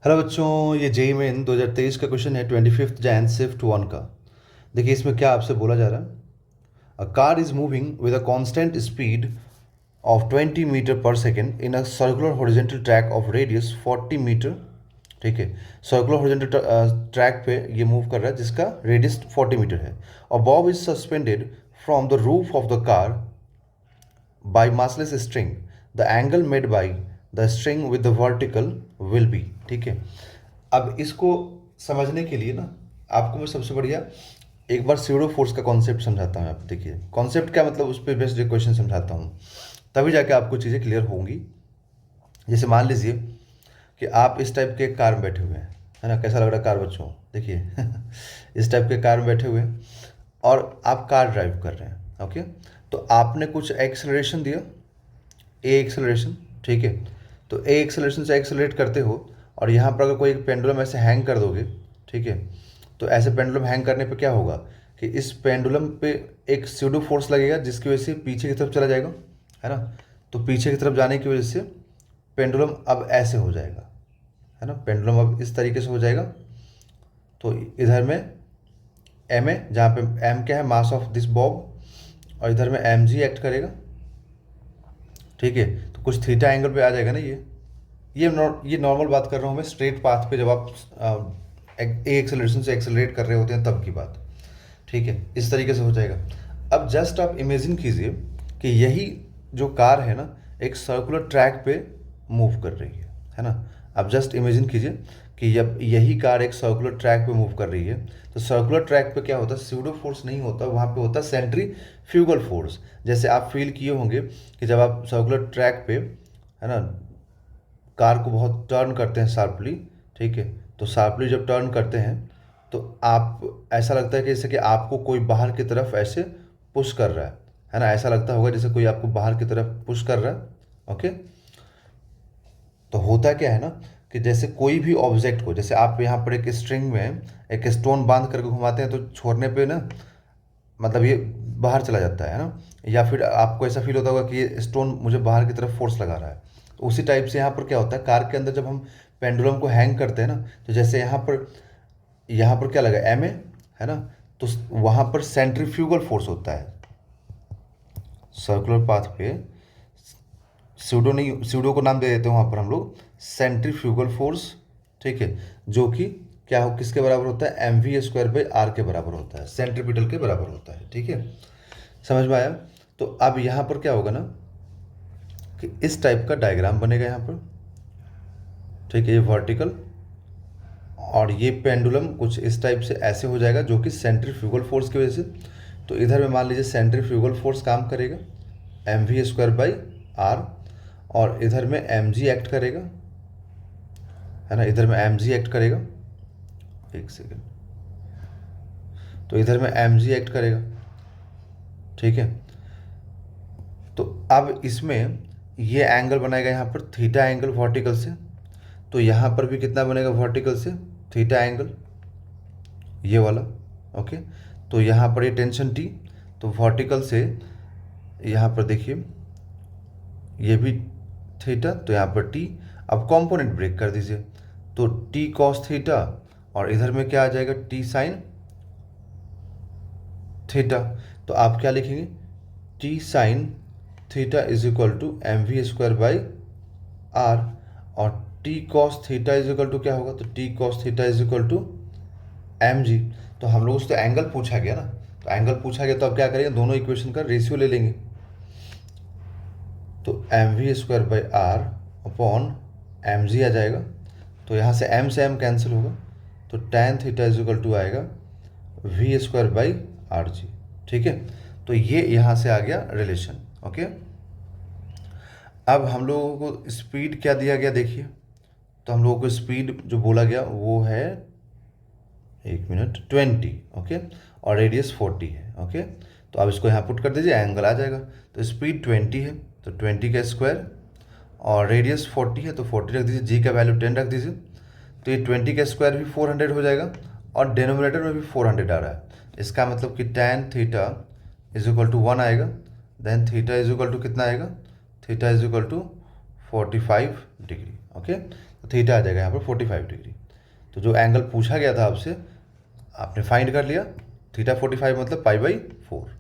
Hello बच्चों, ये JEE main 2023 का क्वेश्चन है 25 जैन शिफ्ट 1 का। देखिए इसमें क्या आपसे बोला जा रहा है। A car is moving with a constant speed of 20 metre per second in a circular horizontal track of radius 40 metre. ठीक है, सर्कुलर हॉरिजॉन्टल ट्रैक पे ये मूव कर रहा है जिसका रेडियस 40 मीटर है। और Bob is suspended from the roof of the car by massless string. The angle made by the string with the vertical will be। ठीक है, अब इसको समझने के लिए ना आपको मैं सबसे बढ़िया एक बार स्यूडो फोर्स का कॉन्सेप्ट समझाता हूँ। आप देखिए कॉन्सेप्ट क्या मतलब, उस पर बेस्ड इक्वेशन समझाता हूँ, तभी जाके आपको चीज़ें क्लियर होंगी। जैसे मान लीजिए कि आप इस टाइप के कार में बैठे हुए हैं, है ना। कैसा लग रहा है कार बच्चों, देखिए इस टाइप के कार में बैठे हुए हैं और आप कार ड्राइव कर रहे हैं। ओके, तो आपने कुछ एक्सेलरेशन दिया, ए एक्सेलरेशन। ठीक है, तो ए एक्सेलरेशन से एक्सेलरेट करते हो और यहाँ पर अगर कोई एक पेंडुलम ऐसे हैंग कर दोगे, ठीक है, तो ऐसे पेंडुलम हैंग करने पे क्या होगा कि इस पेंडुलम पे एक स्यूडो फोर्स लगेगा जिसकी वजह से पीछे की तरफ चला जाएगा, है ना। तो पीछे की तरफ जाने की वजह से पेंडुलम अब ऐसे हो जाएगा, है ना। पेंडुलम अब इस तरीके से हो जाएगा। तो इधर में एम है, जहाँ पे एम क्या है, मास ऑफ दिस बॉब, और इधर में एम जी एक्ट करेगा। ठीक है, तो कुछ थीटा एंगल पे आ जाएगा ना ये नॉर्मल बात कर रहा हूँ मैं, स्ट्रेट पाथ पे जब आप ए एक्सेलरेशन से एक्सेलरेट कर रहे होते हैं तब की बात। ठीक है, इस तरीके से हो जाएगा। अब जस्ट आप इमेजिन कीजिए कि यही जो कार है ना एक सर्कुलर ट्रैक पे मूव कर रही है ना। अब जस्ट इमेजिन कीजिए कि जब यही कार एक सर्कुलर ट्रैक पे मूव कर रही है, तो सर्कुलर ट्रैक पे क्या होता है, स्यूडो फोर्स नहीं होता, वहाँ पे होता है सेंट्रीफ्यूगल फोर्स। जैसे आप फील किए होंगे कि जब आप सर्कुलर ट्रैक पे, है ना, कार को बहुत टर्न करते हैं शार्पली। ठीक है, तो शार्पली जब टर्न करते हैं तो आप ऐसा लगता है कि जैसे कि आपको कोई बाहर की तरफ ऐसे पुश कर रहा है ना। ऐसा लगता होगा जैसे कोई आपको बाहर की तरफ पुश कर रहा है। ओके, तो होता क्या है ना कि जैसे कोई भी ऑब्जेक्ट को, जैसे आप यहाँ पर एक स्ट्रिंग में एक स्टोन बांध करके घुमाते हैं तो छोड़ने पे ना मतलब ये बाहर चला जाता है ना। या फिर आपको ऐसा फील होता होगा कि ये स्टोन मुझे बाहर की तरफ फोर्स लगा रहा है। तो उसी टाइप से यहाँ पर क्या होता है, कार के अंदर जब हम पेंडुलम को हैंग करते हैं ना, तो जैसे यहाँ पर क्या लगा, एम है ना, तो वहाँ पर सेंट्रीफ्यूगल फोर्स होता है सर्कुलर पाथ पे। सूडो नहीं, सूडो को नाम दे देते हैं वहाँ पर हम लोग सेंट्रीफ्यूगल फोर्स। ठीक है, जो कि क्या हो, किसके बराबर होता है, M V square by R के बराबर होता है, सेंट्रीपिटल के बराबर होता है। ठीक है, समझ में आया। तो अब यहाँ पर क्या होगा ना कि इस टाइप का डायग्राम बनेगा यहाँ पर। ठीक है, ये वर्टिकल और ये पेंडुलम कुछ इस टाइप से ऐसे हो जाएगा जो कि सेंट्रीफ्यूगल फोर्स की वजह से। तो इधर में मान लीजिए सेंट्रीफ्यूगल फोर्स काम करेगा M V square by R, और इधर में एम जी एक्ट करेगा, है ना। इधर में एम जी एक्ट करेगा, एक सेकेंड, तो इधर में एम जी एक्ट करेगा। ठीक है, तो अब इसमें ये एंगल बनाएगा यहाँ पर थीटा एंगल वर्टिकल से। तो यहाँ पर भी कितना बनेगा वर्टिकल से, थीटा एंगल, ये वाला। ओके, तो यहाँ पर ये टेंशन टी, तो वर्टिकल से यहाँ पर देखिए ये भी थीटा, तो यहाँ पर टी। अब कंपोनेंट ब्रेक कर दीजिए, तो टी कॉस थीटा और इधर में क्या आ जाएगा, टी साइन थीटा। तो आप क्या लिखेंगे, T sine theta is equal to M V square by R, और T cos theta is equal to क्या होगा, तो T cos theta is equal to M G. तो हम लोग उससे एंगल पूछा गया ना, तो एंगल पूछा गया तो अब क्या करेंगे, दोनों इक्वेशन का रेशियो ले लेंगे। तो M V square by R upon M G आ जाएगा। तो यहाँ से एम कैंसिल होगा, तो tan theta is equal to आएगा V square by R G. ठीक है, तो ये यहाँ से आ गया रिलेशन। ओके, अब हम लोगों को स्पीड क्या दिया गया देखिए। तो हम लोगों को स्पीड जो बोला गया वो है, एक मिनट, 20। ओके, और रेडियस 40 है। ओके, तो आप इसको यहाँ पुट कर दीजिए, एंगल आ जाएगा। तो स्पीड 20 है तो 20 का स्क्वायर, और रेडियस 40 है तो 40 रख दीजिए, जी का वैल्यू 10 रख दीजिए। तो ये 20 का स्क्वायर भी 400 हो जाएगा, और डिनोमिनेटर में भी 400 आ रहा है। इसका मतलब कि tan theta is equal to 1 आएगा, then theta is equal to कितना आएगा, theta is equal to 45 degree. Okay, तो थीटा आ जाएगा यहाँ पर 45 डिग्री। तो जो एंगल पूछा गया था आपसे आपने फाइंड कर लिया, थीटा 45 मतलब पाई बाई 4।